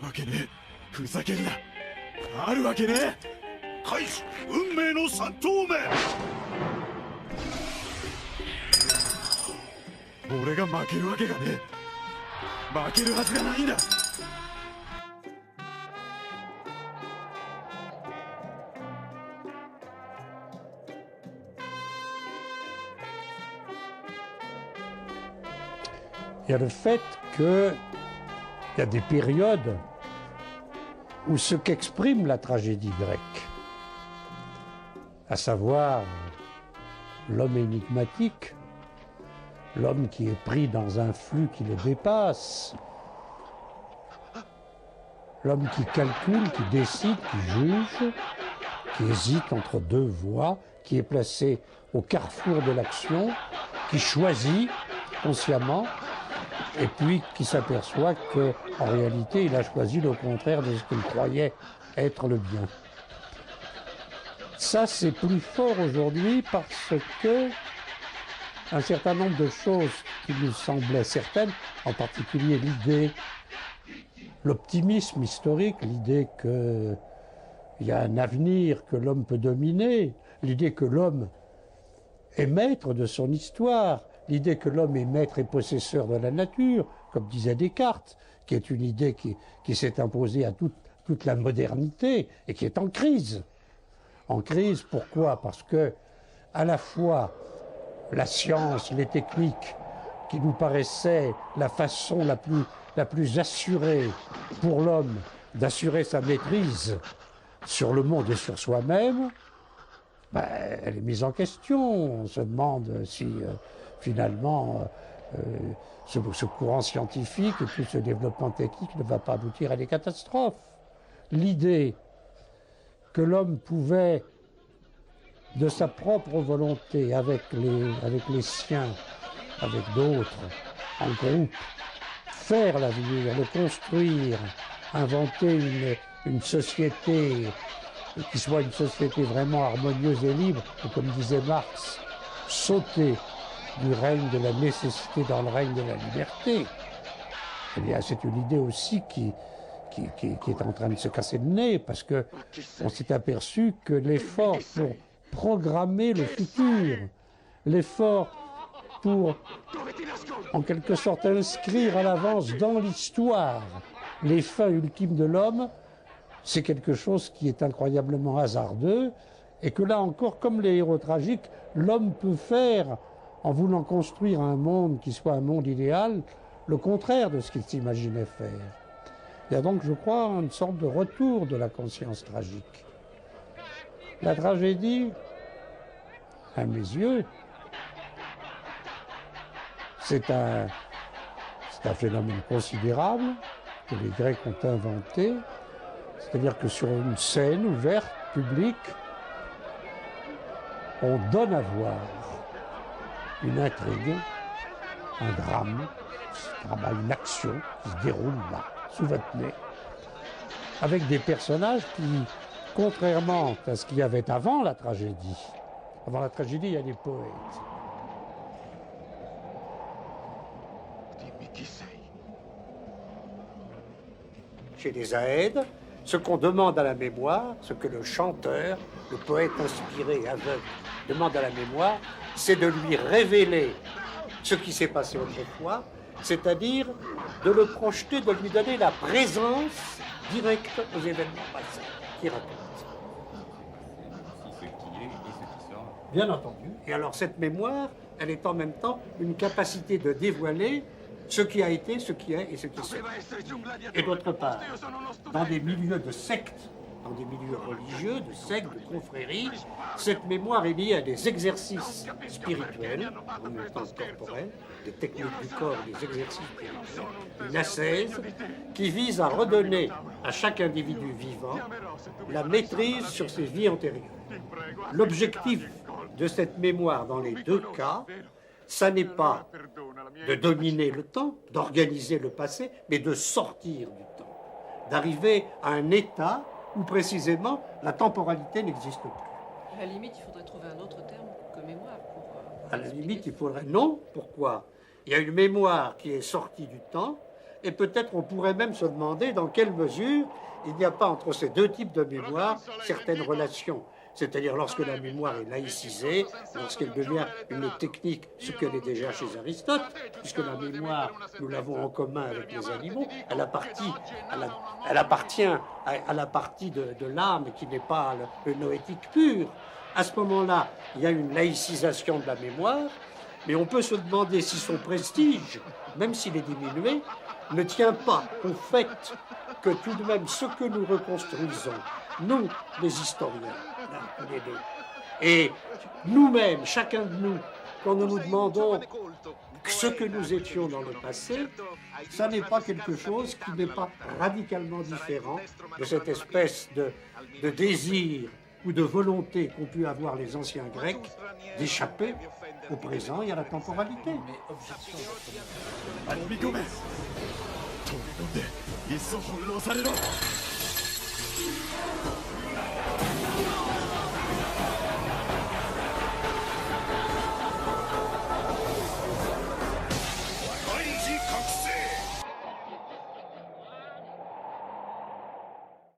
わけねえ。ふざけんな。あるわけねえ。開始運命の3投目。俺が負けるわけがねえ。負けるはずがないんだ。Il y a le fait qu'il y a des périodes où ce qu'exprime la tragédie grecque, à savoir l'homme énigmatique, l'homme qui est pris dans un flux qui le dépasse, l'homme qui calcule, qui décide, qui juge, qui hésite entre deux voies, qui est placé au carrefour de l'action, qui choisit consciemment, et puis qui s'aperçoit qu'en réalité, il a choisi le contraire de ce qu'il croyait être le bien. Ça, c'est plus fort aujourd'hui parce que un certain nombre de choses qui nous semblaient certaines, en particulier l'idée, l'optimisme historique, l'idée qu'il y a un avenir que l'homme peut dominer, l'idée que l'homme est maître de son histoire, l'idée que l'homme est maître et possesseur de la nature, comme disait Descartes, qui est une idée qui s'est imposée à toute la modernité et qui est en crise. En crise, pourquoi? Parce que, à la fois, la science, les techniques, qui nous paraissaient la façon la plus assurée pour l'homme d'assurer sa maîtrise sur le monde et sur soi-même, ben, elle est mise en question. On se demande si finalement ce courant scientifique et tout ce développement technique ne va pas aboutir à des catastrophes. L'idée que l'homme pouvait, de sa propre volonté, avec les siens, avec d'autres, en groupe, faire l'avenir, le construire, inventer une société qui soit une société vraiment harmonieuse et libre, et comme disait Marx, sauter du règne de la nécessité dans le règne de la liberté. Eh bien, c'est une idée aussi qui est en train de se casser le nez, parce que on s'est aperçu que l'effort pour programmer le futur, l'effort pour, en quelque sorte, inscrire à l'avance dans l'histoire les fins ultimes de l'homme, c'est quelque chose qui est incroyablement hasardeux, et que là encore, comme les héros tragiques, l'homme peut faire, en voulant construire un monde qui soit un monde idéal, le contraire de ce qu'il s'imaginait faire. Il y a donc, je crois, une sorte de retour de la conscience tragique. La tragédie, à mes yeux, c'est un phénomène considérable que les Grecs ont inventé. C'est-à-dire que sur une scène ouverte, publique, on donne à voir une intrigue, un drame, une action qui se déroule là, sous votre nez, avec des personnages qui, contrairement à ce qu'il y avait avant la tragédie, il y a des poètes. Chez les Aèdes, ce qu'on demande à la mémoire, ce que le chanteur, le poète inspiré, aveugle, demande à la mémoire, c'est de lui révéler ce qui s'est passé autrefois, c'est-à-dire de le projeter, de lui donner la présence directe aux événements passés qu'il raconte. Ce qui est et ce qui sort. Bien entendu. Et alors cette mémoire, elle est en même temps une capacité de dévoiler ce qui a été, ce qui est et ce qui sera. Et d'autre part, dans des milieux de sectes, dans des milieux religieux, de sectes, de confréries, cette mémoire est liée à des exercices spirituels, en même temps corporels, des techniques du corps, des exercices spirituels, une ascèse qui vise à redonner à chaque individu vivant la maîtrise sur ses vies antérieures. L'objectif de cette mémoire dans les deux cas, ça n'est pas de dominer le temps, d'organiser le passé, mais de sortir du temps, d'arriver à un état où précisément la temporalité n'existe plus. À la limite, il faudrait trouver un autre terme que mémoire pour... À la limite, il faudrait... Non, pourquoi? Il y a une mémoire qui est sortie du temps, Et peut-être on pourrait même se demander dans quelle mesure il n'y a pas entre ces deux types de mémoire certaines relations. C'est-à-dire lorsque la mémoire est laïcisée, lorsqu'elle devient une technique, ce qu'elle est déjà chez Aristote, puisque la mémoire, nous l'avons en commun avec les animaux, elle appartient à la partie de l'âme qui n'est pas le noétique pur. À ce moment-là, il y a une laïcisation de la mémoire, mais on peut se demander si son prestige, même s'il est diminué, ne tient pas au fait que tout de même ce que nous reconstruisons, nous, les historiens, là, tous les deux, et nous-mêmes, chacun de nous, quand nous nous demandons ce que nous étions dans le passé, ça n'est pas quelque chose qui n'est pas radicalement différent de cette espèce de désir ou de volonté qu'ont pu avoir les anciens Grecs d'échapper au présent et à la temporalité. アルミゴメ飛び込んでいっそ翻弄されろ